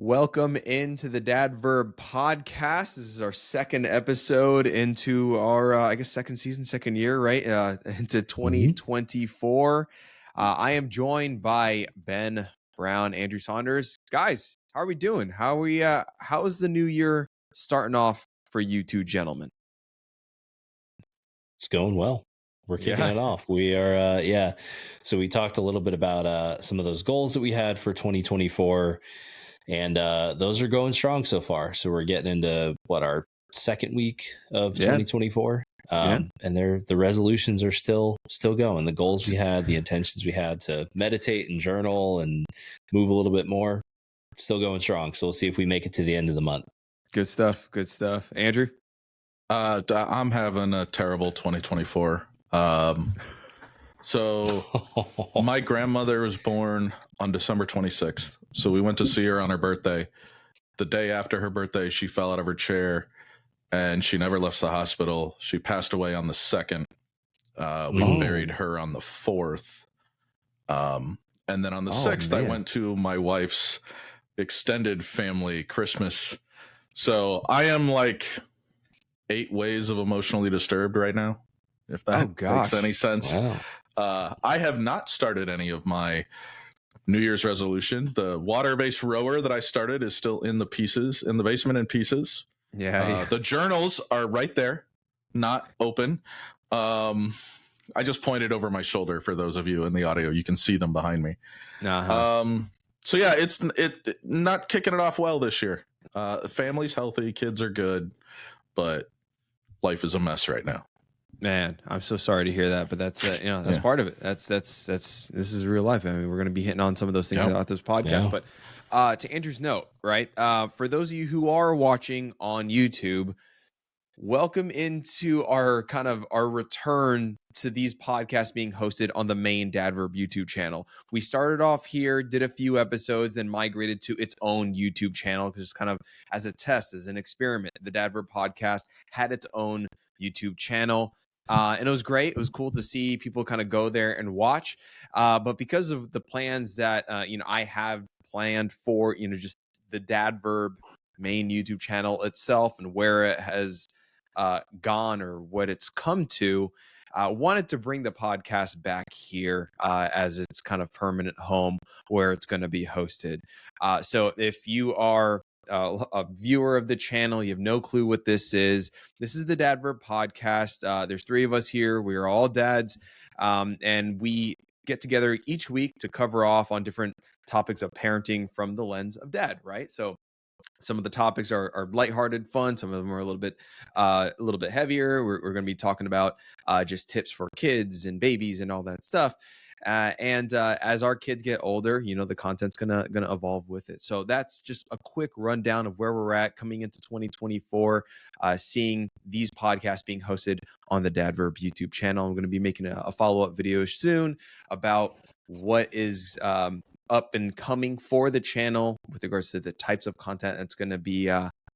Welcome into the Dad Verb Podcast. This is our second episode into our, second season, second year, right? Into 2024. I am joined by Ben Brown, Andrew Saunders. Guys, how are we doing? How is the new year starting off for you two gentlemen? It's going well. We're kicking it off. We are, So we talked a little bit about some of those goals that we had for 2024. And those are going strong so far. So we're getting into our second week of 2024. And the resolutions are still going. The goals we had, the intentions we had to meditate and journal and move a little bit more, still going strong. So we'll see if we make it to the end of the month. Good stuff. Andrew? I'm having a terrible 2024. So my grandmother was born on December 26th. So we went to see her on her birthday. The day after her birthday, she fell out of her chair and she never left the hospital. She passed away on the 2nd. We buried her on the 4th. And then on the 6th, I went to my wife's extended family Christmas. So I am like 8 ways of emotionally disturbed right now, if that makes any sense. Wow. I have not started any of my New Year's resolution. The water-based rower that I started is still in the basement in pieces. The journals are right there, not open. I just pointed over my shoulder for those of you in the audio. You can see them behind me. So yeah, it's not kicking it off well this year. Family's healthy, kids are good, but life is a mess right now. Man, I'm so sorry to hear that, but that's that's part of it. This is real life. I mean, we're going to be hitting on some of those things throughout this podcast. But to Andrew's note, right? For those of you who are watching on YouTube, welcome into our return to these podcasts being hosted on the main Dad Verb YouTube channel. We started off here, did a few episodes, then migrated to its own YouTube channel because kind of as a test, as an experiment. The Dad Verb Podcast had its own YouTube channel. And it was great. It was cool to see people kind of go there and watch. But because of the plans that I have planned for just the Dad Verb main YouTube channel itself and where it has gone or what it's come to, wanted to bring the podcast back here as its kind of permanent home where it's going to be hosted. So if you are a viewer of the channel, you have no clue what this is the Dad Verb Podcast. There's 3 of us here. We are all dads, and we get together each week to cover off on different topics of parenting from the lens of dad, right? So some of the topics are lighthearted, fun. Some of them are a little bit heavier. We're going to be talking about just tips for kids and babies and all that stuff. And as our kids get older, the content's gonna evolve with it. So that's just a quick rundown of where we're at coming into 2024. Seeing these podcasts being hosted on the Dad Verb YouTube channel. I'm going to be making a follow-up video soon about what is up and coming for the channel with regards to the types of content that's going to be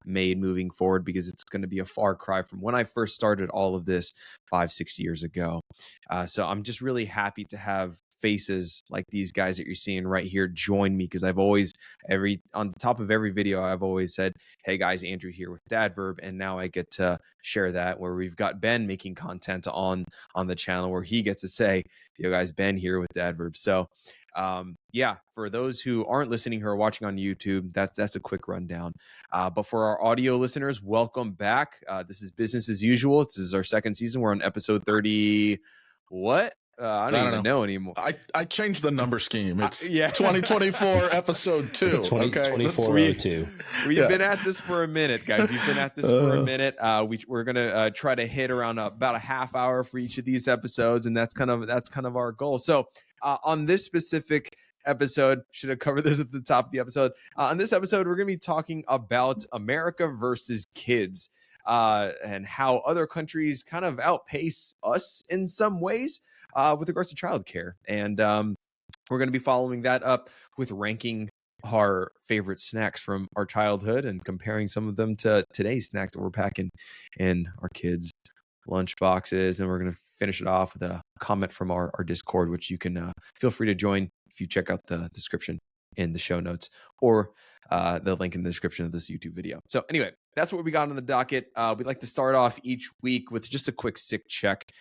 made moving forward, because it's going to be a far cry from when I first started all of this 5-6 years ago. So I'm just really happy to have faces like these guys that you're seeing right here join me, because I've always on the top of every video I've always said, hey guys, Andrew here with Dad Verb, and now I get to share that where we've got Ben making content on the channel where he gets to say, yo guys, Ben here with Dad Verb. So for those who aren't listening or watching on YouTube, that's a quick rundown. But for our audio listeners, welcome back. This is business as usual. This is our second season. We're on episode 30. What? I don't even know anymore. I changed the number scheme. It's 2024 episode 2. 2402. We've been at this for a minute, guys. We've been at this for a minute. We're gonna try to hit around about a half hour for each of these episodes, and that's kind of our goal. So on this specific episode, should have covered this at the top of the episode. On this episode, we're gonna be talking about America versus kids. And how other countries kind of outpace us in some ways with regards to childcare. And we're going to be following that up with ranking our favorite snacks from our childhood and comparing some of them to today's snacks that we're packing in our kids' lunch boxes. And we're going to finish it off with a comment from our Discord, which you can feel free to join if you check out the description in the show notes or the link in the description of this YouTube video. So anyway, that's what we got on the docket. We'd like to start off each week with just a quick sick check.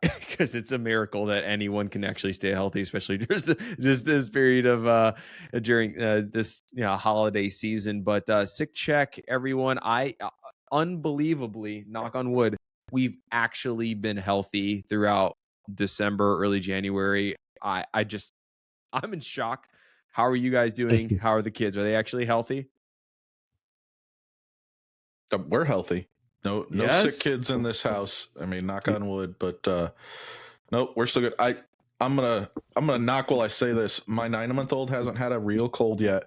Because it's a miracle that anyone can actually stay healthy, especially just this period of during this holiday season. But sick check, everyone. I unbelievably, knock on wood, we've actually been healthy throughout December, early January. I'm in shock. How are you guys doing? How are the kids? Are they actually healthy? We're healthy. No Yes? sick kids in this house. I mean, knock on wood, but no, we're still good. I'm gonna knock while I say this. My 9-month-old hasn't had a real cold yet,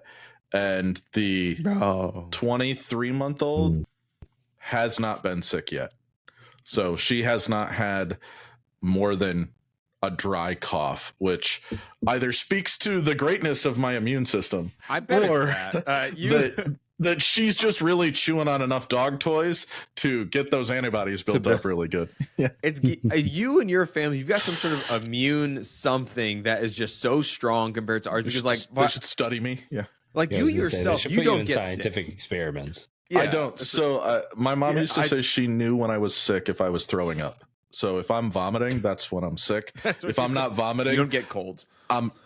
and the 23-month-old has not been sick yet. So she has not had more than a dry cough, which either speaks to the greatness of my immune system, I bet or it's that. that she's just really chewing on enough dog toys to get those antibodies built up really good. Yeah, it's you and your family. You've got some sort of immune something that is just so strong compared to ours. Because they should study me. Yeah, like you yourself, you don't get scientific sick. Experiments. Yeah, I don't. So my mom used to say she knew when I was sick if I was throwing up. So if I'm vomiting, that's when I'm sick. If I'm not vomiting, you don't get colds.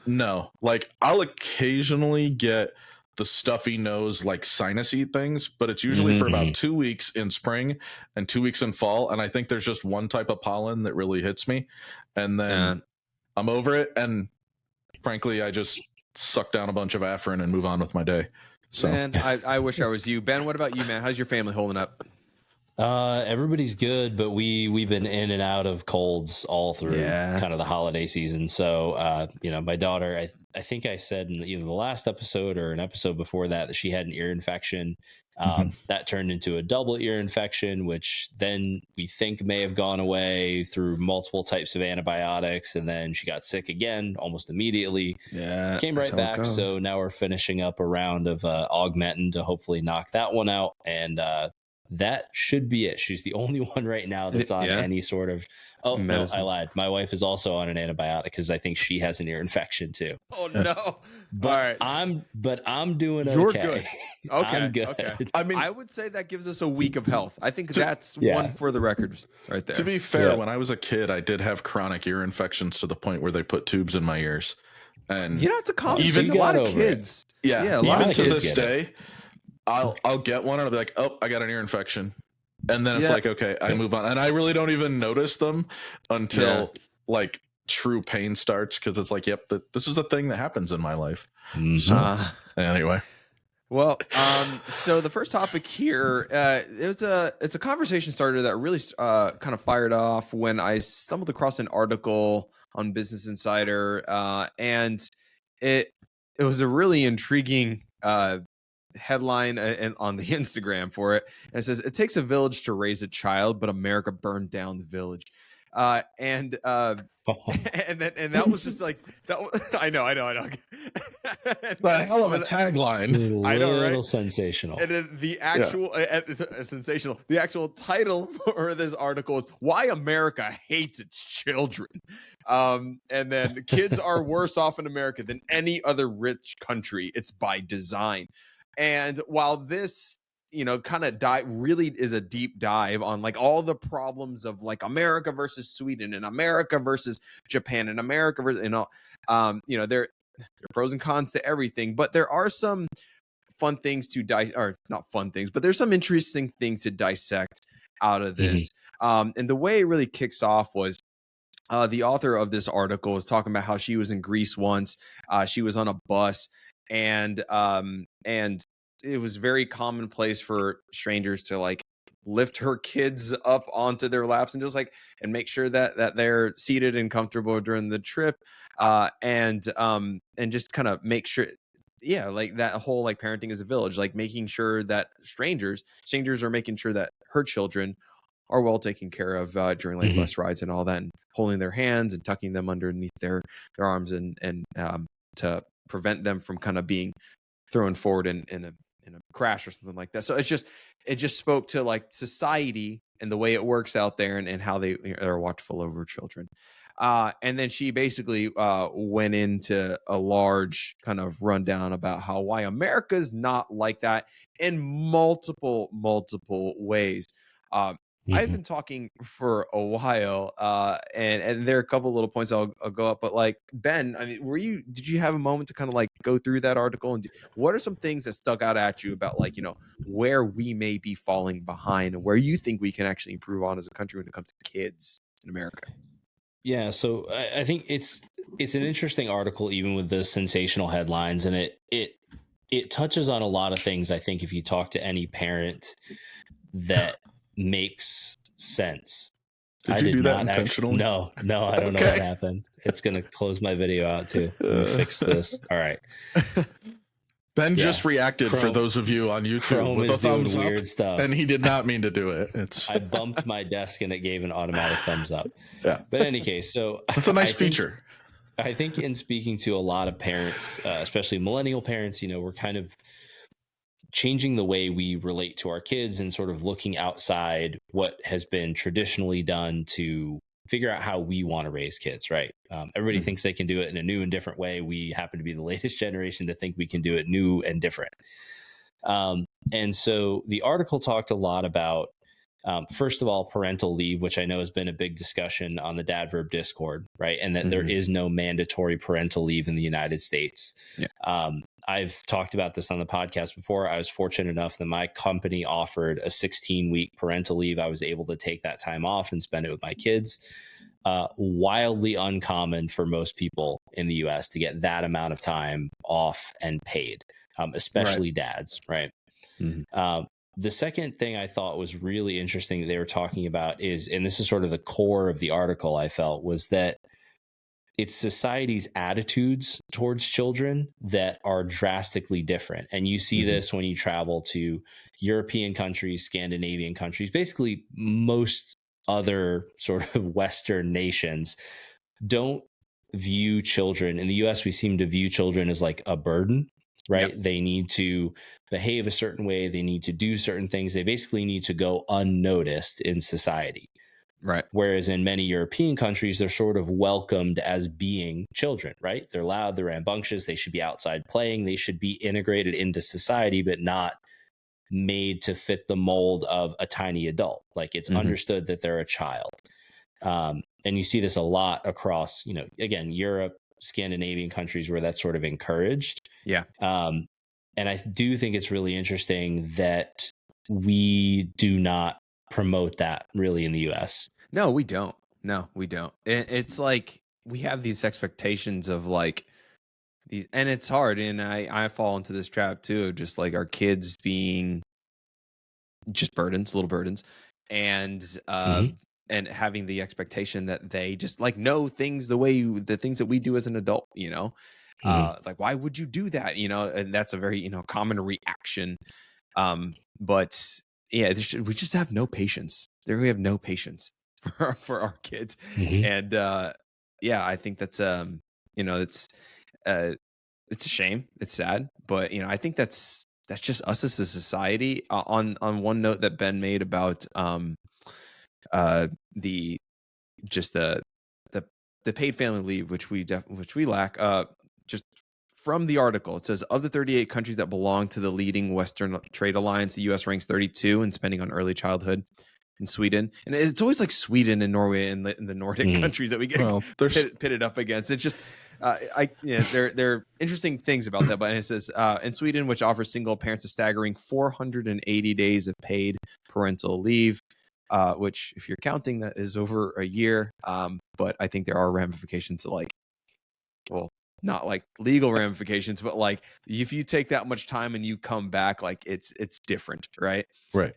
No. Like I'll occasionally get the stuffy nose, like sinusy things, but it's usually for about 2 weeks in spring and 2 weeks in fall. And I think there's just one type of pollen that really hits me, and then I'm over it. And frankly, I just suck down a bunch of Afrin and move on with my day. So, man, I wish I was you. Ben, what about you, man? How's your family holding up? Everybody's good, but we've been in and out of colds all through kind of the holiday season. So, my daughter, I think I said in either the last episode or an episode before that she had an ear infection. That turned into a double ear infection, which then we think may have gone away through multiple types of antibiotics. And then she got sick again almost immediately. Yeah, came right back. So now we're finishing up a round of Augmentin to hopefully knock that one out. And that should be it. She's the only one right now that's on any sort of no, I lied. My wife is also on an antibiotic because I think she has an ear infection too. Oh no. But I'm doing okay. You're good. Okay. I'm good. Okay. I mean, I would say that gives us a week of health. I think that's one for the records right there. To be fair, when I was a kid, I did have chronic ear infections to the point where they put tubes in my ears. And it's a common thing. A lot of kids. Yeah, a lot of kids to this day. I'll get one and I'll be like, oh, I got an ear infection. And then it's like, okay, I move on. And I really don't even notice them until like true pain starts. Cause it's like, yep, this is a thing that happens in my life. So anyway. Well, so the first topic here, it's a conversation starter that really kind of fired off when I stumbled across an article on Business Insider. And it was a really intriguing headline on the Instagram for it, and it says it takes a village to raise a child, but America burned down the village. And that was just like that. I know. The hell of a tagline. I know, right? Sensational. And then the actual sensational. The actual title for this article is "Why America Hates Its Children." And then kids are worse off in America than any other rich country. It's by design. And while this, kind of really is a deep dive on like all the problems of like America versus Sweden and America versus Japan and America versus, there are pros and cons to everything, but there are some fun things to not fun things, but there's some interesting things to dissect out of this. And the way it really kicks off was the author of this article was talking about how she was in Greece once. She was on a bus, and it was very commonplace for strangers to like lift her kids up onto their laps and just and make sure that they're seated and comfortable during the trip, and just kind of make sure, like that whole like parenting as a village, like making sure that strangers are making sure that her children are well taken care of during like bus rides and all that, and holding their hands and tucking them underneath their arms and to prevent them from kind of being thrown forward in a crash or something like that. So it just spoke to like society and the way it works out there, and how they are watchful over children. And then she basically went into a large kind of rundown about why America's not like that in multiple ways. I've been talking for a while, and there are a couple little points I'll go up. But like Ben, I mean, did you have a moment to kind of like go through that article, and what are some things that stuck out at you about like where we may be falling behind and where you think we can actually improve on as a country when it comes to kids in America? Yeah, so I think it's an interesting article, even with the sensational headlines, and it touches on a lot of things. I think if you talk to any parent, that makes sense. Did you do that intentionally? No, I don't know what happened. It's gonna close my video out too. Fix this. All right. Ben just reacted for those of you on YouTube with a thumbs up, weird stuff, and he did not mean to do it. I bumped my desk and it gave an automatic thumbs up. Yeah. But in any case, so it's a nice feature. I think in speaking to a lot of parents, especially millennial parents, we're kind of changing the way we relate to our kids and sort of looking outside what has been traditionally done to figure out how we want to raise kids, right? Everybody thinks they can do it in a new and different way. We happen to be the latest generation to think we can do it new and different. And so the article talked a lot about, first of all, parental leave, which I know has been a big discussion on the Dad Verb Discord, right? And that there is no mandatory parental leave in the United States. Yeah. I've talked about this on the podcast before. I was fortunate enough that my company offered a 16-week parental leave. I was able to take that time off and spend it with my kids. Wildly uncommon for most people in the US to get that amount of time off and paid, especially dads, right? The second thing I thought was really interesting that they were talking about is, and this is sort of the core of the article I felt, was that it's society's attitudes towards children that are drastically different. And you see this when you travel to European countries, Scandinavian countries, basically most other sort of Western nations don't view children. In the US, we seem to view children as like a burden, right? Yep. They need to behave a certain way. They need to do certain things. They basically need to go unnoticed in society. Right. Whereas in many European countries, they're sort of welcomed as being children, right? They're loud, they're rambunctious, they should be outside playing, they should be integrated into society, but not made to fit the mold of a tiny adult. Like it's understood that they're a child. And you see this a lot across, again, Europe, Scandinavian countries where that's sort of encouraged. Yeah. And I do think it's really interesting that we do not promote that really in the US. No, we don't. It's like we have these expectations of like these, and it's hard. And I fall into this trap too, of just like our kids being just little burdens, and and having the expectation that they just like know things the things that we do as an adult, like why would you do that? And that's a very common reaction. But yeah, we just have no patience. We have no patience for our kids, and yeah, I think that's it's a shame. It's sad, but I think that's just us as a society. On one note that Ben made about the paid family leave, which we lack. Just from the article, it says of the 38 countries that belong to the leading Western trade alliance, the U.S. ranks 32 in spending on early childhood. In Sweden, and it's always like Sweden and Norway and the Nordic countries that we get pitted up against. It's just there are interesting things about that. But it says in Sweden, which offers single parents a staggering 480 days of paid parental leave, which if you're counting, that is over a year. But I think there are ramifications to not like legal ramifications, but like if you take that much time and you come back, like it's different, right? Right.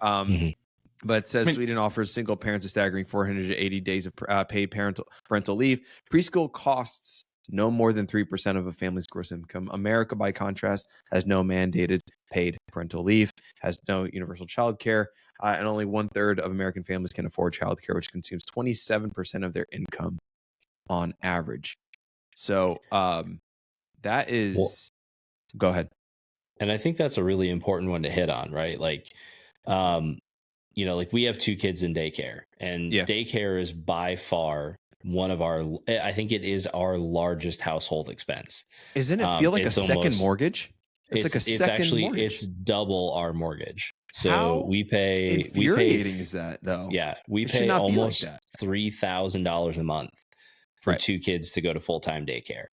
But it says Sweden offers single parents a staggering 480 days of paid parental leave. Preschool costs no more than 3% of a family's gross income. America, by contrast, has no mandated paid parental leave, has no universal child care, and only 1/3 of American families can afford child care, which consumes 27% of their income on average. So that is... Go ahead. And I think that's a really important one to hit on, right? Like... like we have 2 kids in daycare, and daycare is by far I think it is our largest household expense. Isn't it feel like a second mortgage? It's like a second mortgage. It's double our mortgage. So How we pay infuriating is that though? Yeah, we pay almost $3,000 a month for two kids to go to full-time daycare.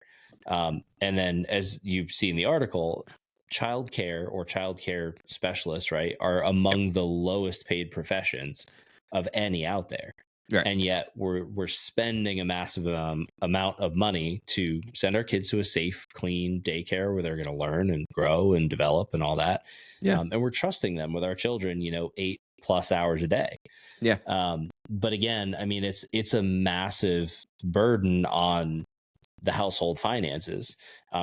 And then, as you see in the article, childcare or childcare specialists, right, are among the lowest paid professions of any out there. Right. And yet we're spending a massive amount of money to send our kids to a safe, clean daycare where they're going to learn and grow and develop and all that. Yeah. And we're trusting them with our children, 8+ hours a day. Yeah. But again, I mean, it's a massive burden on the household finances.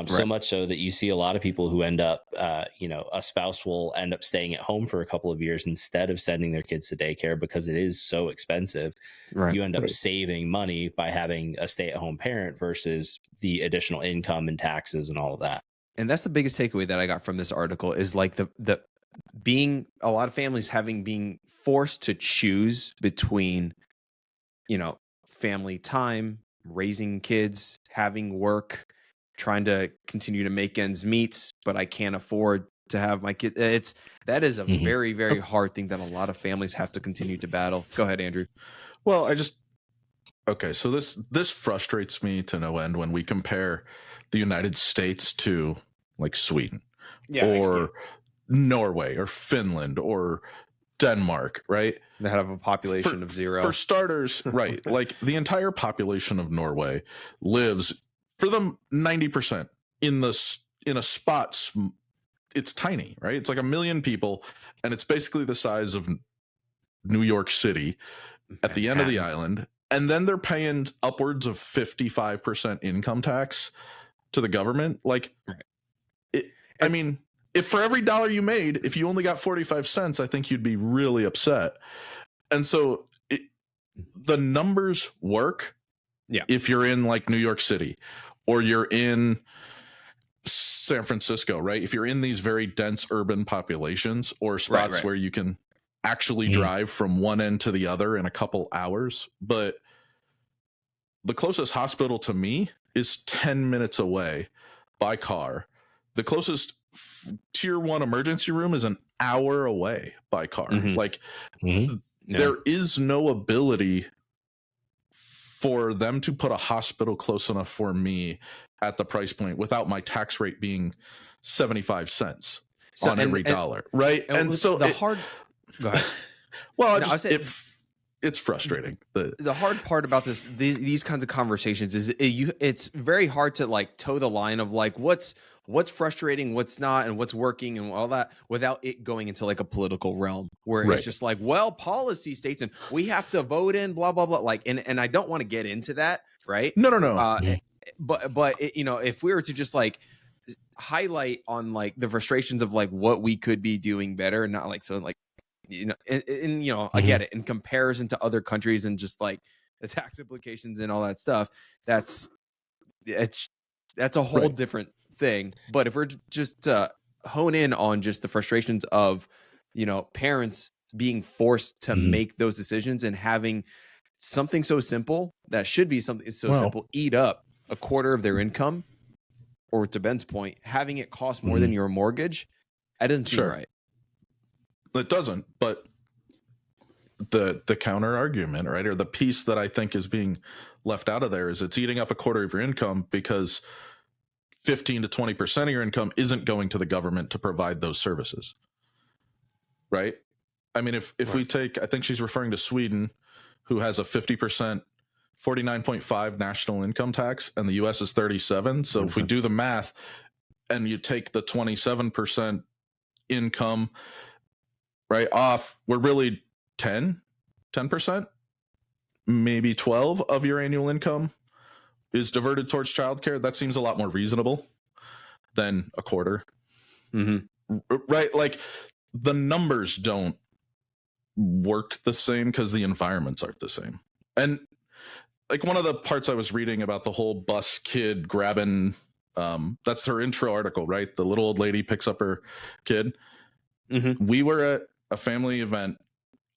So much so that you see a lot of people who end up, a spouse will end up staying at home for a couple of years instead of sending their kids to daycare because it is so expensive. Right. You end up saving money by having a stay-at-home parent versus the additional income and taxes and all of that. And that's the biggest takeaway that I got from this article is like the being a lot of families being forced to choose between, family time, raising kids, having work, trying to continue to make ends meet, but I can't afford to have my kid. That is a very, very hard thing that a lot of families have to continue to battle. Go ahead, Andrew. Well, so this frustrates me to no end when we compare the United States to like Sweden or Norway or Finland or Denmark, right? That have a population of 0. For starters, right? Like the entire population of Norway lives, for them, 90% in a spot. It's tiny, right? It's like 1 million people, and it's basically the size of New York City at the end of the island. And then they're paying upwards of 55% income tax to the government. Like, I mean, if for every dollar you made, if you only got 45 cents, I think you'd be really upset. And so the numbers work. Yeah. If you're in like New York City or you're in San Francisco, right? If you're in these very dense urban populations or spots where you can actually drive from one end to the other in a couple hours. But the closest hospital to me is 10 minutes away by car. The closest tier 1 emergency room is an hour away by car. Like there is no ability for them to put a hospital close enough for me at the price point without my tax rate being 75 cents on every dollar. Right. And so go ahead. Well, it's frustrating. The hard part about these kinds of conversations is it's very hard to like toe the line of like what's frustrating, what's not, and what's working and all that without it going into like a political realm where it's just like, well, policy states and we have to vote in blah blah blah. Like, and I don't want to get into that, right? No. But if we were to just like highlight on like the frustrations of like what we could be doing better, not like so like. I get it in comparison to other countries and just like the tax implications and all that stuff. That's a whole different thing. But if we're just to hone in on just the frustrations of, parents being forced to make those decisions and having something so simple that should be something so simple eat up a quarter of their income, or to Ben's point, having it cost more than your mortgage, that doesn't seem right. It doesn't, but the counter argument, right, or the piece that I think is being left out of there is it's eating up a quarter of your income because 15 to 20% of your income isn't going to the government to provide those services, right? I mean, if we take, I think she's referring to Sweden, who has a 50%, 49.5 national income tax, and the U.S. is 37. So if we do the math and you take the 27% income right off, we're really 10%, maybe 12 of your annual income is diverted towards childcare. That seems a lot more reasonable than a quarter. Right? Like the numbers don't work the same because the environments aren't the same. And like one of the parts I was reading about the whole bus kid grabbing, that's her intro article, right? The little old lady picks up her kid. We were at a family event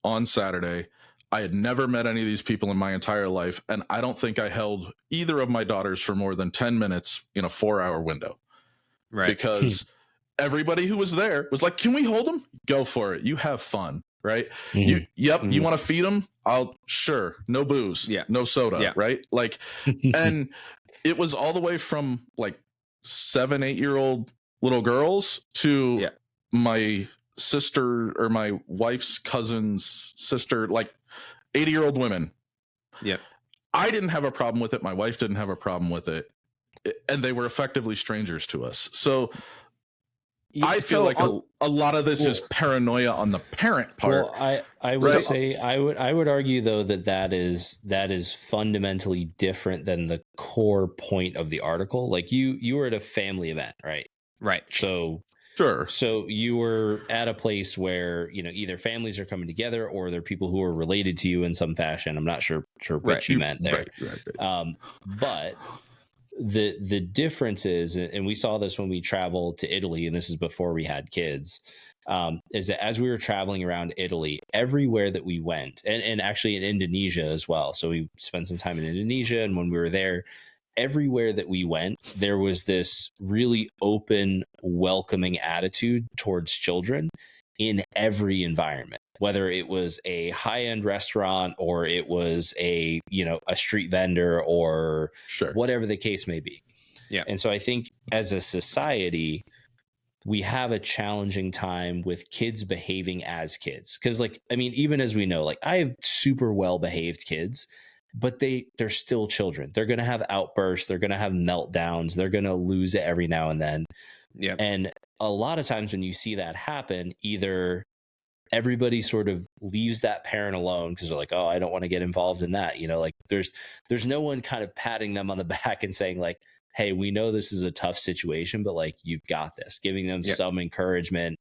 on Saturday. I had never met any of these people in my entire life, and I don't think I held either of my daughters for more than 10 minutes in a 4-hour window. Right. Because everybody who was there was like, can we hold them? Go for it. You have fun, right? Mhm. You want to feed them? Sure. No booze. Yeah. No soda, Yeah. right? Like, and it was all the way from like 7-8-year-old little girls to my sister or my wife's cousin's sister, like 80-year-old women. Yeah. I didn't have a problem with it. My wife didn't have a problem with it. And they were effectively strangers to us. So I feel like a lot of this is paranoia on the parent part. Well, I would say I would argue though that is fundamentally different than the core point of the article. Like you were at a family event, right? Right. So sure. So you were at a place where, you know, either families are coming together or they're people who are related to you in some fashion. I'm not sure what you meant there. Right. But the difference is, and we saw this when we traveled to Italy, and this is before we had kids, is that as we were traveling around Italy, everywhere that we went, and actually in Indonesia as well. So we spent some time in Indonesia, and when we were there, everywhere that we went, there was this really open, welcoming attitude towards children in every environment, whether it was a high-end restaurant or it was a street vendor or whatever the case may be. Yeah. And so I think as a society, we have a challenging time with kids behaving as kids. Because, like, I mean, even as we know, like, I have super well-behaved kids, but they're still children. They're going to have outbursts. They're going to have meltdowns. They're going to lose it every now and then. Yeah. And a lot of times when you see that happen, either everybody sort of leaves that parent alone because they're like, oh, I don't want to get involved in that. You know, like there's no one kind of patting them on the back and saying like, hey, we know this is a tough situation, but like, you've got this, giving them some encouragement,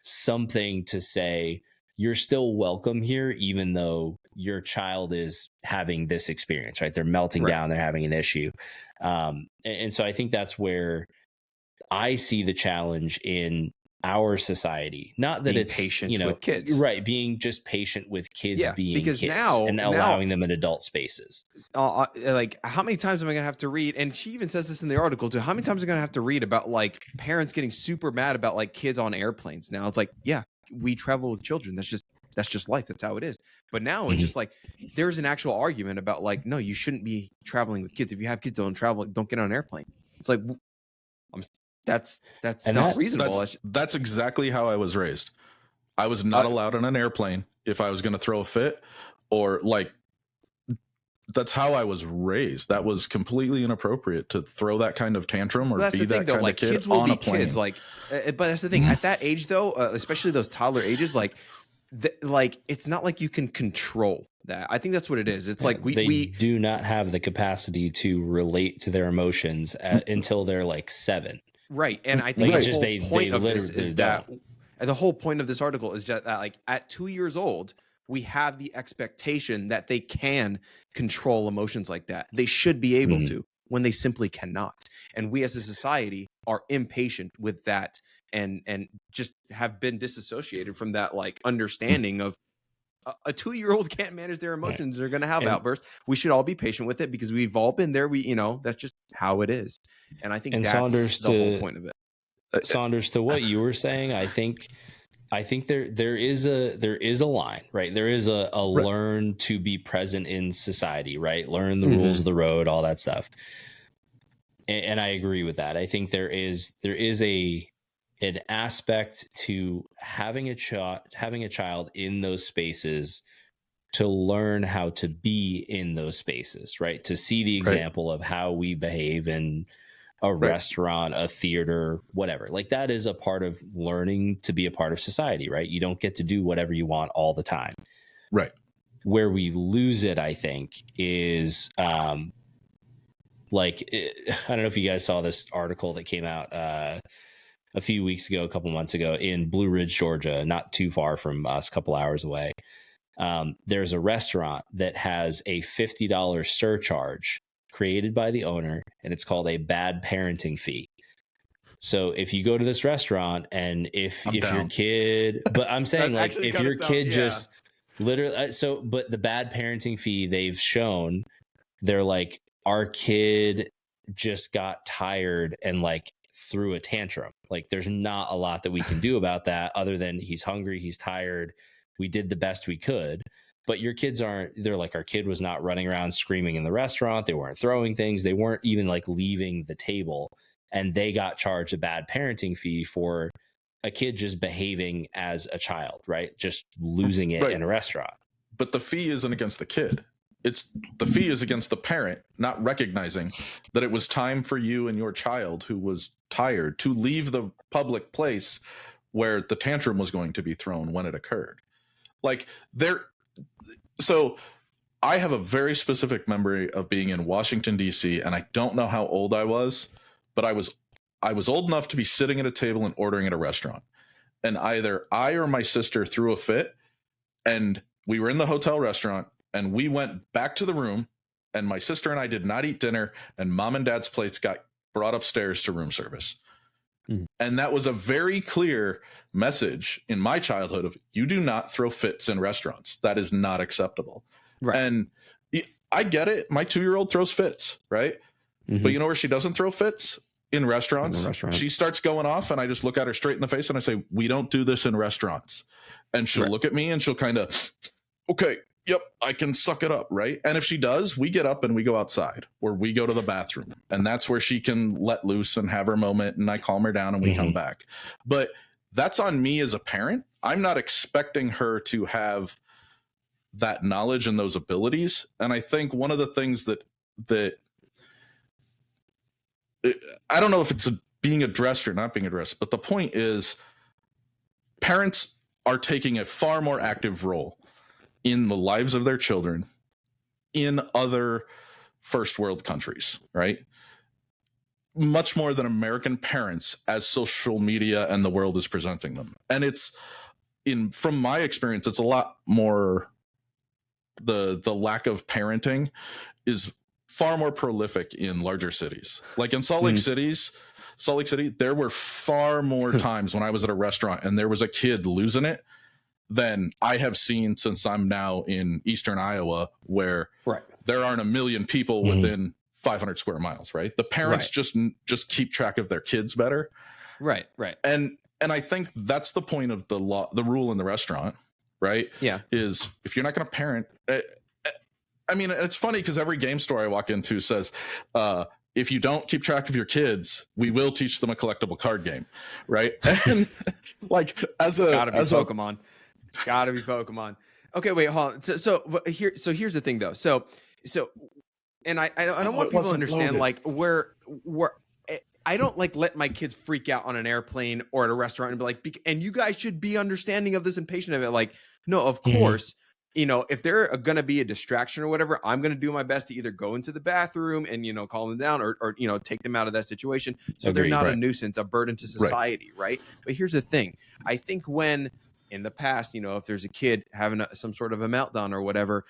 something to say, you're still welcome here, even though your child is having this experience, right? They're melting down, they're having an issue. And so I think that's where I see the challenge in our society. Not that it's patient with kids, right? Being just patient with kids, being because kids now allowing them in adult spaces. Like, how many times am I going to have to read? And she even says this in the article too. How many times am I going to have to read about like parents getting super mad about like kids on airplanes? Now it's like, yeah, we travel with children. That's just life. That's how it is. But now it's just like there's an actual argument about like, no, you shouldn't be traveling with kids. If you have kids, don't travel. Don't get on an airplane. It's like, that's not reasonable. That's exactly how I was raised. I was not allowed on an airplane if I was going to throw a fit, or like, that's how I was raised. That was completely inappropriate to throw that kind of tantrum or be that kind of kid on a plane. Kids, like, but that's the thing. At that age, though, especially those toddler ages, like it's not like you can control that. I think that's what it is. It's like we do not have the capacity to relate to their emotions until they're like 7. Right. And I think the whole point of this is that the whole point of this article is just that, like, at 2 years old, we have the expectation that they can control emotions like that. They should be able to, when they simply cannot. And we as a society are impatient with that and just have been disassociated from that, like, understanding of a 2-year-old can't manage their emotions. Right. They're going to have outbursts. We should all be patient with it because we've all been there. That's just how it is. And I think that's Saunders, the whole point of it. Saunders, to what you were saying, I think there is a line, right? There is a learn to be present in society, right? Learn the rules of the road, all that stuff. And I agree with that. I think there is an aspect to having a child in those spaces to learn how to be in those spaces, right? To see the example of how we behave in a restaurant, a theater, whatever. Like, that is a part of learning to be a part of society, right? You don't get to do whatever you want all the time. Right. Where we lose it, I think, is I don't know if you guys saw this article that came out a few weeks ago, a couple months ago, in Blue Ridge, Georgia, not too far from us, a couple hours away. There's a restaurant that has a $50 surcharge created by the owner, and it's called a bad parenting fee. So if you go to this restaurant and if your kid, but I'm saying, like, if your kid Literally. So, but the bad parenting fee they've shown, they're like, our kid just got tired and like threw a tantrum. Like there's not a lot that we can do about that other than he's hungry, he's tired. We did the best we could. But your kids aren't, they're like, our kid was not running around screaming in the restaurant. They weren't throwing things. They weren't even like leaving the table. And they got charged a bad parenting fee for a kid just behaving as a child, right? Just losing it in a restaurant. But the fee isn't against the kid. The fee is against the parent not recognizing that it was time for you and your child who was tired to leave the public place where the tantrum was going to be thrown when it occurred. Like so I have a very specific memory of being in Washington, D.C., and I don't know how old I was, but I was old enough to be sitting at a table and ordering at a restaurant. And either I or my sister threw a fit, and we were in the hotel restaurant, and we went back to the room, and my sister and I did not eat dinner, and mom and dad's plates got brought upstairs to room service. And that was a very clear message in my childhood of, you do not throw fits in restaurants. That is not acceptable. Right. And I get it. My 2-year-old throws fits, right? But you know where she doesn't throw fits? In restaurants. She starts going off, and I just look at her straight in the face and I say, we don't do this in restaurants. And she'll look at me and she'll kind of, okay, yep, I can suck it up, right? And if she does, we get up and we go outside, or we go to the bathroom, and that's where she can let loose and have her moment, and I calm her down and we come back. But that's on me as a parent. I'm not expecting her to have that knowledge and those abilities. And I think one of the things that I don't know if it's being addressed or not being addressed, but the point is parents are taking a far more active role in the lives of their children in other first world countries, right? Much more than American parents as social media and the world is presenting them. And from my experience, it's a lot more, the lack of parenting is far more prolific in larger cities. Like in Salt Lake City, there were far more times when I was at a restaurant and there was a kid losing it than I have seen since I'm now in Eastern Iowa, where there aren't a million people within 500 square miles, right? The parents just keep track of their kids better. Right. And I think that's the point of the rule in the restaurant, right? Yeah. Is if you're not going to parent, I mean, it's funny because every game store I walk into says, if you don't keep track of your kids, we will teach them a collectible card game, right? And like gotta be Pokemon. Okay, wait, hold on. So here's the thing though. So, and I don't want people to understand like where I don't like let my kids freak out on an airplane or at a restaurant and be like, and you guys should be understanding of this and patient of it. Like, no, of course. You know, if they're going to be a distraction or whatever, I'm going to do my best to either go into the bathroom and, calm them down or take them out of that situation. So they're not a nuisance, a burden to society. Right. But here's the thing. I think when in the past, if there's a kid having some sort of a meltdown or whatever,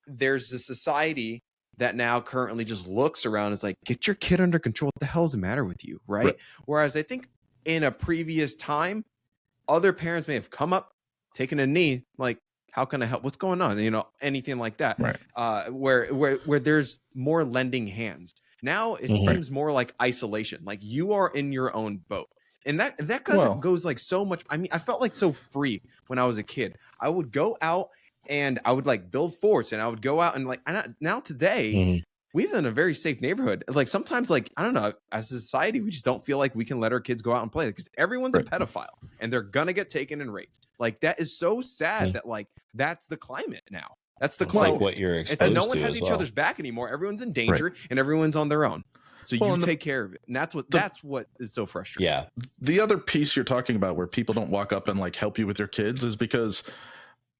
there's a society that now currently just looks around and is like, get your kid under control. What the hell's the matter with you? Right. Whereas I think in a previous time, other parents may have come up, taken a knee, like, how can I help? What's going on? Anything like that. Right. Where there's more lending hands. Now it seems more like isolation. Like you are in your own boat. And that goes like so much. I mean, I felt like so free when I was a kid. I would go out and I would like build forts and I would go out and like, now today we live in a very safe neighborhood. Like sometimes, like, I don't know, as a society, we just don't feel like we can let our kids go out and play because everyone's a pedophile and they're going to get taken and raped. Like that is so sad that like, that's the climate now. That's the climate. Like what you're exposed to. No one has each other's back anymore. Everyone's in danger and everyone's on their own. So you take care of it. And that's what is so frustrating. Yeah. The other piece you're talking about where people don't walk up and like help you with your kids is because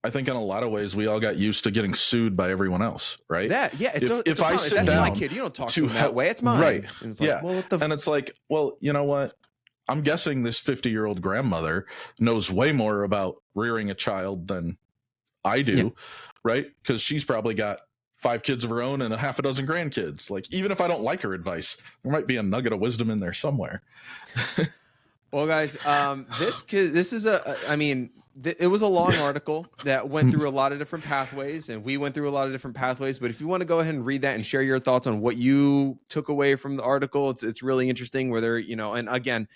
I think in a lot of ways we all got used to getting sued by everyone else, right? If I sit down, my kid, you don't talk to him that way. It's mine, right? And it's like, and it's like, well, you know what? I'm guessing this 50-year-old grandmother knows way more about rearing a child than I do, right? Because she's probably got 5 kids of her own and a half a dozen grandkids. Like, even if I don't like her advice, there might be a nugget of wisdom in there somewhere. Well, guys, this is it was a long article that went through a lot of different pathways, and we went through a lot of different pathways. But if you want to go ahead and read that and share your thoughts on what you took away from the article, it's really interesting. Whether and again,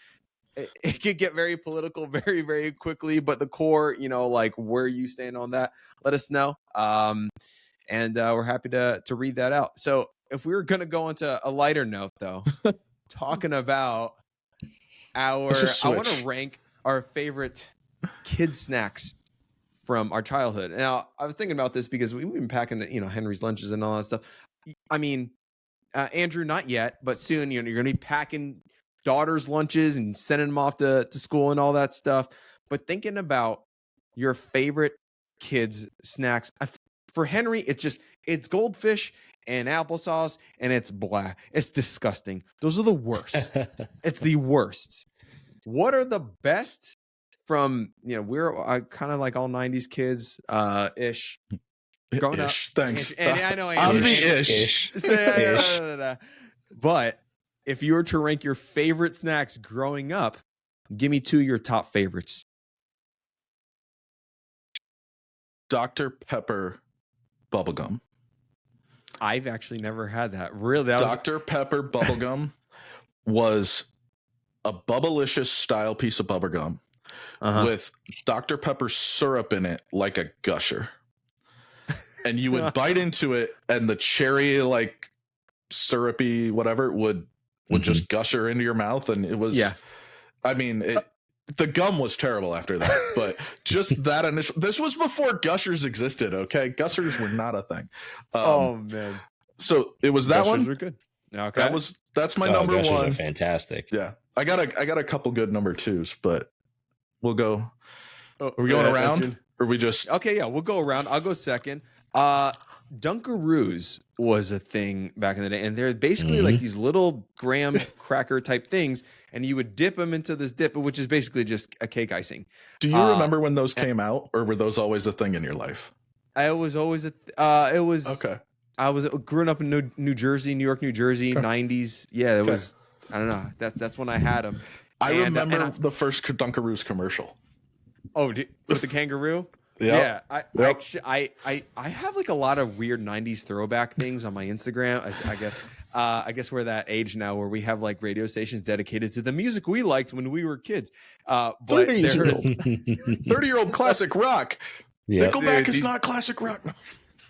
it could get very political very, very quickly, but the core, like where you stand on that, let us know. And we're happy to read that out. So if we were going to go into a lighter note, though, talking about I want to rank our favorite kids snacks from our childhood. Now, I was thinking about this because we've been packing, Henry's lunches and all that stuff. I mean, Andrew, not yet, but soon, you're going to be packing daughter's lunches and sending them off to school and all that stuff. But thinking about your favorite kids snacks, for Henry, it's goldfish and applesauce, and it's blah. It's disgusting. Those are the worst. It's the worst. What are the best from, we're kind of like all 90s kids ish. Growing ish, up. thanks. And I know I'm the ish. But if you were to rank your favorite snacks growing up, give me 2 of your top favorites. Dr. Pepper bubblegum. I've actually never had that. Really? Dr. Pepper bubblegum was a Bubblicious style piece of bubblegum with Dr. Pepper syrup in it like a gusher. And you would bite into it, and the cherry, like syrupy whatever, would just gusher into your mouth. And it was, I mean, the gum was terrible after that, but just that initial, this was before gushers existed. Okay. Gushers were not a thing. Oh man. So it was that gushers one. Were good. Okay. That's my number gushers one. Are fantastic. Yeah. I got a couple good number 2s, but we'll go. Are we going around or we just, okay. Yeah. We'll go around. I'll go second. Dunkaroos was a thing back in the day, and they're basically like these little graham cracker type things, and you would dip them into this dip, which is basically just a cake icing. Do you remember when those came out, or were those always a thing in your life? I was always okay. I was growing up in New Jersey, New York, New Jersey, 90s. Yeah, it was. I don't know. That's when I had them. I remember the first Dunkaroos commercial. Oh, with the kangaroo. Yep. Yeah, I have like a lot of weird 90s throwback things on my Instagram. I guess we're that age now where we have like radio stations dedicated to the music we liked when we were kids. But 30-year-old classic rock. Yep. Nickelback is not classic rock.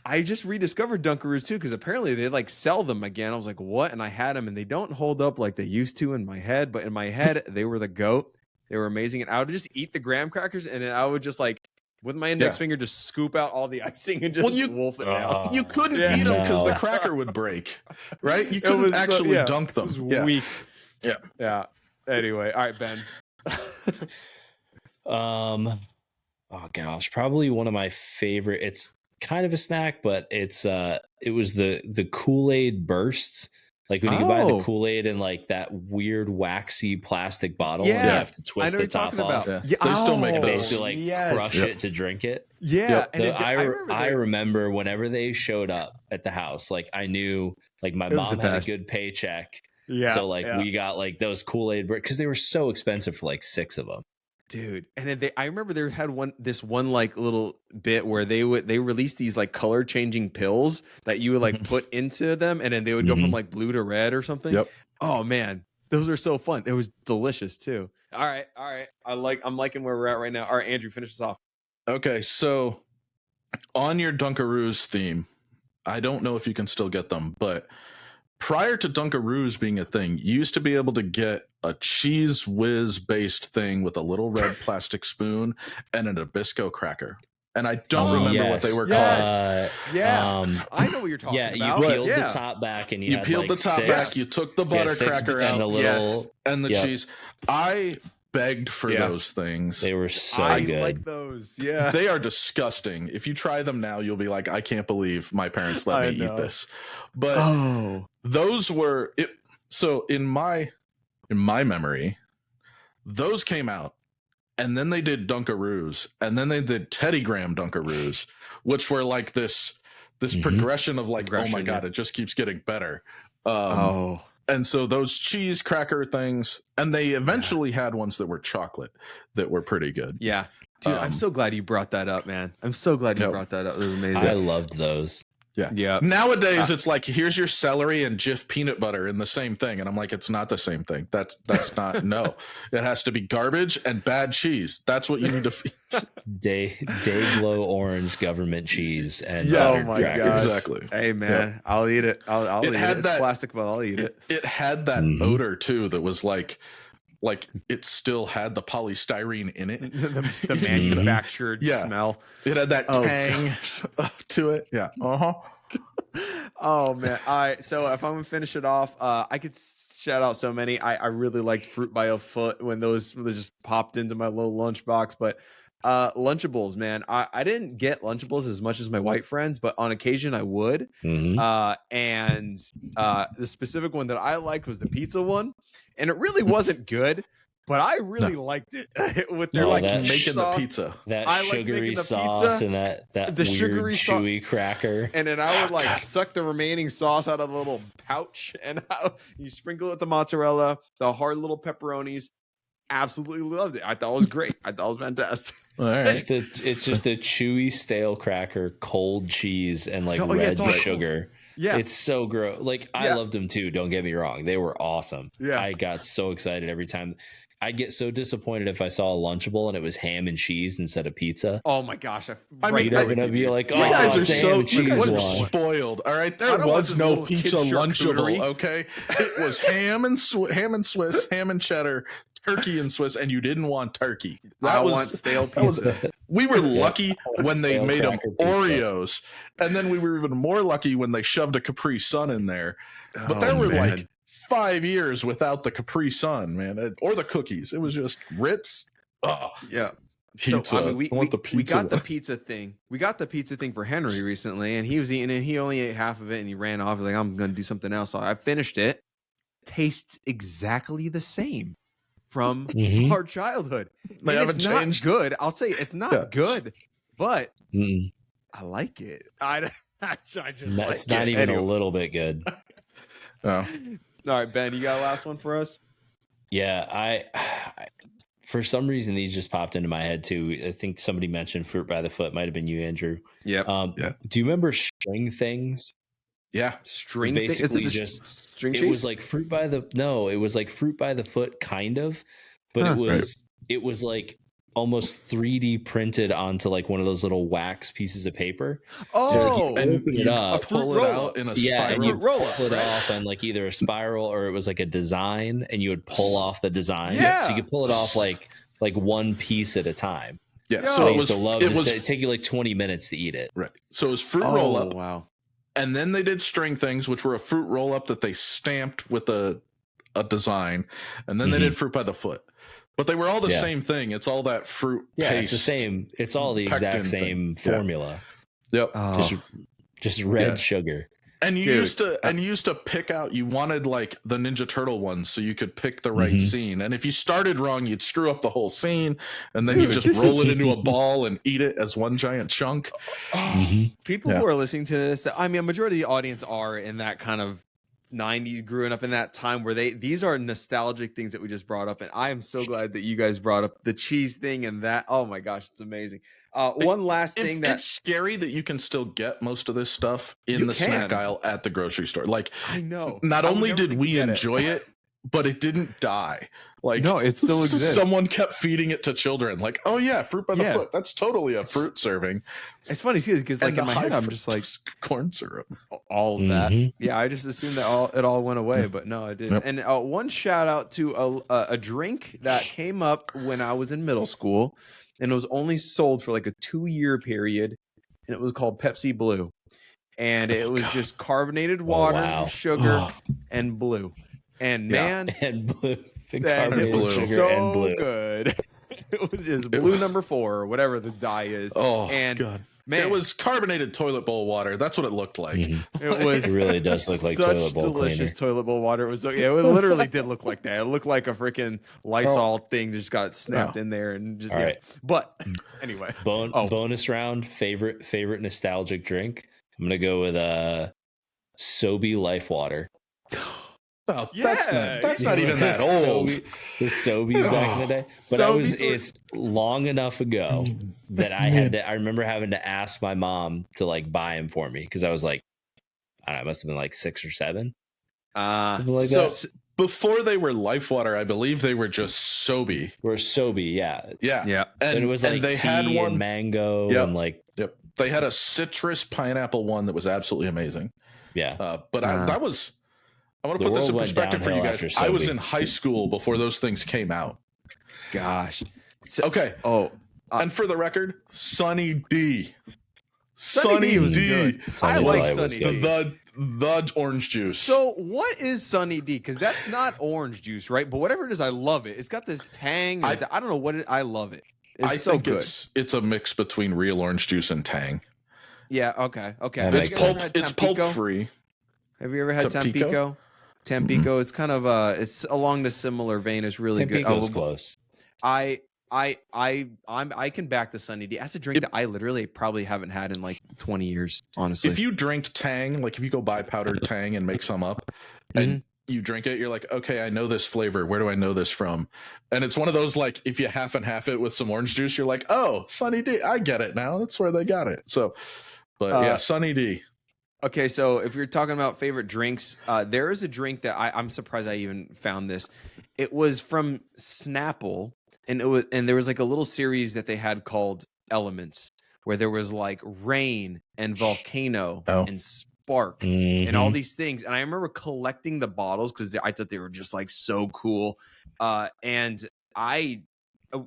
I just rediscovered Dunkaroos too, because apparently they like sell them again. I was like, what? And I had them, and they don't hold up like they used to in my head. But in my head, they were the GOAT. They were amazing. And I would just eat the graham crackers, and then I would just like, with my index finger, just scoop out all the icing and just wolf it down. You couldn't eat them because the cracker would break, right? You couldn't actually dunk them. It was weak. Yeah. Anyway, all right, Ben. Oh gosh, probably one of my favorite. It's kind of a snack, but it was the Kool-Aid bursts. Like when you buy the Kool-Aid in like that weird waxy plastic bottle, and you have to twist the top off. Yeah. They still make those. Basically like crush it to drink it. Yeah. And I remember whenever they showed up at the house, like I knew like my mom had a good paycheck. Yeah. So like we got like those Kool-Aid because they were so expensive for like 6 of them. Dude, and I remember they had this one like little bit where they released these like color changing pills that you would like put into them, and then they would go from like blue to red or something. Yep. Oh man, those are so fun. It was delicious too. All right. I'm liking where we're at right now. All right, Andrew, finish us off. Okay, so on your Dunkaroos theme, I don't know if you can still get them, but prior to Dunkaroos being a thing, you used to be able to get a Cheese Whiz based thing with a little red plastic spoon and an Nabisco cracker. And I don't remember what they were called. I know what you're talking about. Yeah, you peeled the top back, and you peeled the top back. You took the butter cracker out and the cheese. I begged for those things. They were so good. I like those. Yeah, they are disgusting. If you try them now, you'll be like, I can't believe my parents let me eat this. But those were it. So in my memory, those came out. And then they did Dunkaroos, and then they did Teddy Graham Dunkaroos, which were like this progression of like, oh my god, it just keeps getting better. And so those cheese cracker things, and they eventually had ones that were chocolate that were pretty good. Yeah, Dude, I'm so glad you brought that up, man. I'm so glad you brought that up. It was amazing. I loved those. Yeah. Nowadays, it's like, here's your celery and Jif peanut butter in the same thing. And I'm like, it's not the same thing. That's not, no. It has to be garbage and bad cheese. That's what you need to feed. Day-Glo orange government cheese and oh my god, exactly. Hey man, I'll eat it. I'll eat it. It's plastic, but I'll eat it. It had that odor too that was like it still had the polystyrene in it. the manufactured smell. It had that tang to it. Yeah. Oh man. All right. So if I'm gonna finish it off, I could shout out so many. I really liked Fruit by a Foot when those just popped into my little lunchbox. But Lunchables, man. I didn't get Lunchables as much as my white friends, but on occasion I would. And the specific one that I liked was the pizza one, and it really wasn't good, but I really liked it. With You're like sauce. making the pizza, that sugary sauce, and that the weird sugary chewy cracker, and then I would suck the remaining sauce out of the little pouch, and you sprinkle it with the mozzarella, the hard little pepperonis. Absolutely loved it. I thought it was great. I thought it was fantastic. All right. It's just a chewy stale cracker, cold cheese, and red sugar. Yeah, it's so gross. I loved them too. Don't get me wrong; they were awesome. Yeah, I got so excited every time. I'd get so disappointed if I saw a Lunchable and it was ham and cheese instead of pizza. Oh my gosh! I'd be like, "Oh, you guys are so spoiled." All right, there was no pizza Lunchable. Okay, it was ham and Swiss, ham and cheddar, turkey and Swiss, and you didn't want turkey. I want stale pizza. We were lucky when they made them Oreos, and then we were even more lucky when they shoved a Capri Sun in there. But there were like 5 years without the Capri Sun, man, or the cookies. It was just Ritz. Oh, yeah. Pizza. So, we got the pizza thing. We got the pizza thing for Henry recently, and he was eating it. He only ate half of it, and he ran off. He's like, I'm going to do something else. So I finished it. Tastes exactly the same from our childhood. They haven't changed. Not good. I'll say it's not good, but I like it. I just it's not even a little bit good. Oh. All right, Ben, you got a last one for us? Yeah, I for some reason these just popped into my head too. I think somebody mentioned Fruit by the Foot. Might have been you, Andrew. Yeah. Do you remember String Things? Yeah, String. Basically, just string cheese. It was like Fruit by the Foot, kind of, but it was like almost 3D printed onto like one of those little wax pieces of paper. Oh, so you open it up, pull it out in a spiral. And you pull it off on like either a spiral or it was like a design, and you would pull off the design. Yeah. So you could pull it off like one piece at a time. Yeah. So I used to love it. It'd take you like 20 minutes to eat it. Right. So it was fruit roll up. Wow. And then they did String Things, which were a fruit roll up that they stamped with a design. And then they did Fruit by the Foot. But they were all the same thing. It's all that fruit paste. It's the same. It's all the exact same formula. Yep. Just red sugar. And you used to pick out, you wanted like the Ninja Turtle ones so you could pick the right scene. And if you started wrong, you'd screw up the whole scene, and then you just roll it into a ball and eat it as one giant chunk. People who are listening to this, I mean, a majority of the audience are in that kind of 90s, growing up in that time where these are nostalgic things that we just brought up. And I am so glad that you guys brought up the cheese thing and that. Oh my gosh, it's amazing. One last thing it's scary that you can still get most of this stuff in the snack aisle at the grocery store. Like, I know. Not only did we enjoy it, but it didn't die. Like, no, it still exists. Someone kept feeding it to children. Like, oh yeah, Fruit by the Foot. That's totally a fruit serving. It's funny too, because like in my head, I'm just like corn syrup, all of that. Yeah, I just assumed that it all went away, but no, it didn't. And one shout out to a drink that came up when I was in middle school, and it was only sold for like a 2-year period, and it was called Pepsi Blue, and it was just carbonated water, sugar, and blue. And man, and blue. It was so good. It was just blue number 4 or whatever the dye is. Oh, and God. Man, it was carbonated toilet bowl water. That's what it looked like. It really does look like toilet bowl delicious cleaner. Toilet bowl water. It was it literally did look like that. It looked like a freaking Lysol thing just got snapped in there and just. All right. But anyway, bonus round. Favorite nostalgic drink. I'm gonna go with Sobe Life Water. Oh, that's not even that old. The Sobeys back in the day. But it's long enough ago that I remember having to ask my mom to like buy them for me because I was like, I don't know, I must have been like 6 or 7. Before they were Life Water, I believe they were just Sobe. Were Sobe, yeah. And it was like they tea had one and mango and like They had a citrus pineapple one that was absolutely amazing. Yeah. But I want to put this in perspective for you guys. I was in high school before those things came out. Gosh. Okay. And for the record, Sunny D. Sunny D was good. I like Sunny D. The orange juice. So what is Sunny D? Because that's not orange juice, right? But whatever it is, I love it. It's got this tang. I don't know what I love it. I think it's a mix between real orange juice and tang. Yeah. Okay. It's pulp free. Have you ever had Tampico? Tampico is kind of it's along the similar vein. It's really good. Tampico's close. I can back the Sunny D. That's a drink that I literally probably haven't had in like 20 years, honestly. If you drink Tang, like if you go buy powdered Tang and make some up and you drink it, you're like, okay, I know this flavor. Where do I know this from? And it's one of those, like, if you half and half it with some orange juice, you're like, oh, Sunny D. I get it now. That's where they got it. So, but yeah, Sunny D. Okay, so if you're talking about favorite drinks, there is a drink that I'm surprised I even found this. It was from Snapple, and there was like a little series that they had called Elements, where there was like rain and volcano and spark and all these things. And I remember collecting the bottles because I thought they were just like so cool. And I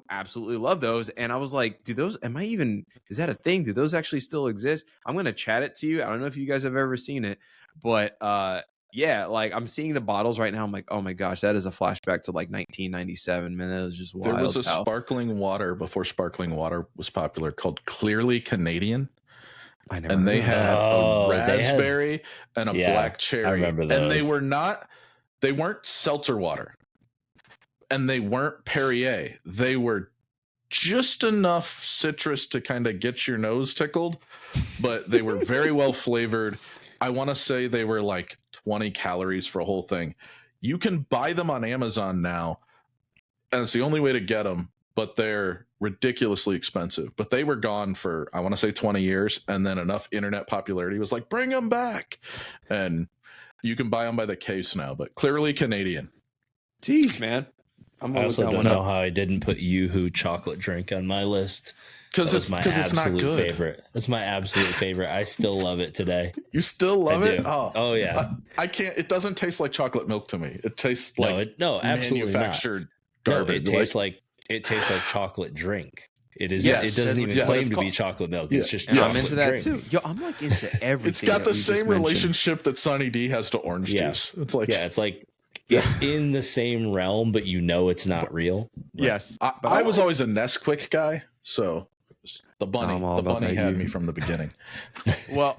absolutely love those. And I was like, is that a thing? Do those actually still exist? I'm going to chat it to you. I don't know if you guys have ever seen it, but yeah, like I'm seeing the bottles right now. I'm like, oh my gosh, that is a flashback to like 1997, man. That was just wild. There was a sparkling water before sparkling water was popular called Clearly Canadian. They had a raspberry and a black cherry. I remember those. And they weren't seltzer water. And they weren't Perrier. They were just enough citrus to kind of get your nose tickled, but they were very well flavored. I want to say they were like 20 calories for a whole thing. You can buy them on Amazon now, and it's the only way to get them, but they're ridiculously expensive. But they were gone for, I want to say 20 years, and then enough internet popularity was like, bring them back. And you can buy them by the case now, but Clearly Canadian. Jeez, man. I also don't know how I didn't put Yoo-Hoo chocolate drink on my list. Because it's not good. Favorite. That's my absolute favorite. I still love it today. You still love it? Oh yeah. I can't. It doesn't taste like chocolate milk to me. It tastes like absolutely manufactured garbage. No, it tastes like chocolate drink. It is. Yes, it doesn't even claim to be chocolate milk. It's just. I'm into that too. Yo, I'm like into everything. It's got the same relationship that Sunny D has to orange juice. It's like it's in the same realm, but it's not real. Yes, I was always a Nesquik guy, so the bunny had me from the beginning. Well,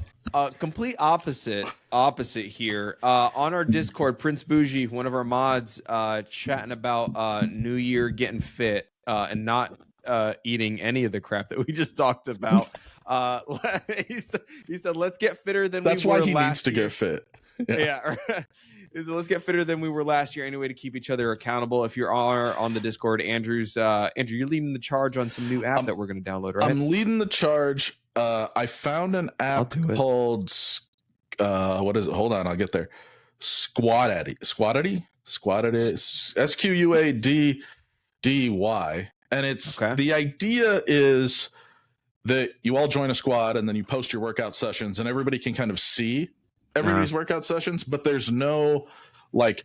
complete opposite here. On our Discord, Prince Bougie, one of our mods, chatting about New Year getting fit and not eating any of the crap that we just talked about. He said, "Let's get fitter than That's we were last year." That's why he needs to get fit. Yeah. Let's get fitter than we were last year. Anyway, to keep each other accountable. If you are on the Discord, Andrew, you're leading the charge on some new app that we're going to download, right? I'm leading the charge. I found an app called what is it? Hold on, I'll get there. Squaddy. SQUADDY. And it's the idea is that you all join a squad and then you post your workout sessions and everybody can kind of see everybody's workout sessions, but there's no alerts.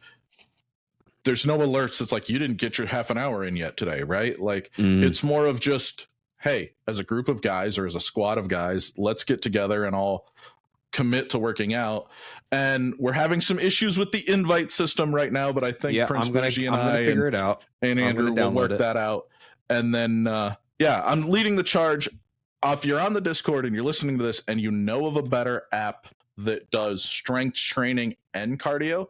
It's like, you didn't get your half an hour in yet today, right? Like it's more of just, hey, as a group of guys or as a squad of guys, let's get together and all commit to working out. And we're having some issues with the invite system right now, but I think Prince Bougie and I figure it out, and Andrew will work that out. And then I'm leading the charge. If you're on the Discord and you're listening to this and you know of a better app that does strength training and cardio,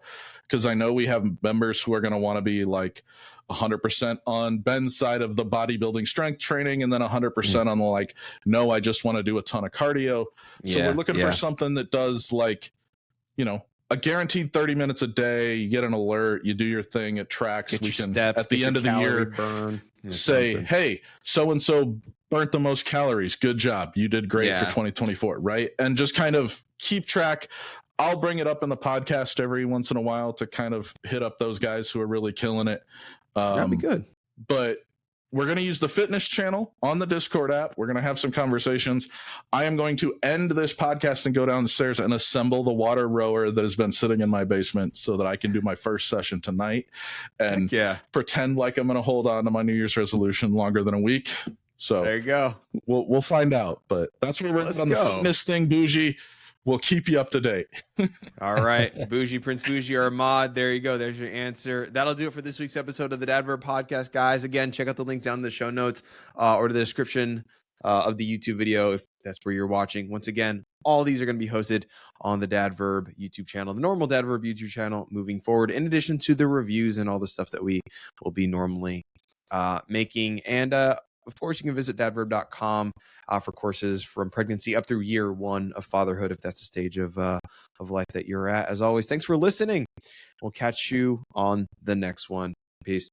because I know we have members who are going to want to be like 100% on Ben's side of the bodybuilding strength training and then 100% on the like, no, I just want to do a ton of cardio. So we're looking for something that does like, a guaranteed 30 minutes a day. You get an alert, you do your thing, it tracks. Get We your can steps, at the end of the year burn, say, something. hey, so and so burnt the most calories. Good job. You did great for 2024, right? And just kind of keep track. I'll bring it up in the podcast every once in a while to kind of hit up those guys who are really killing it. That'd be good. But we're going to use the fitness channel on the Discord app. We're going to have some conversations. I am going to end this podcast and go down the stairs and assemble the water rower that has been sitting in my basement so that I can do my first session tonight and pretend like I'm going to hold on to my New Year's resolution longer than a week. So there you go. We'll find out. But that's where we're on the fitness thing, Bougie. We'll keep you up to date. All right. Bougie, Prince Bougie, or Ahmad. There you go. There's your answer. That'll do it for this week's episode of the Dad Verb Podcast, guys. Again, check out the links down in the show notes or the description of the YouTube video if that's where you're watching. Once again, all these are going to be hosted on the Dad Verb YouTube channel, the normal Dad Verb YouTube channel moving forward, in addition to the reviews and all the stuff that we will be normally making. And of course, you can visit dadverb.com for courses from pregnancy up through year 1 of fatherhood, if that's the stage of life that you're at. As always, thanks for listening. We'll catch you on the next one. Peace.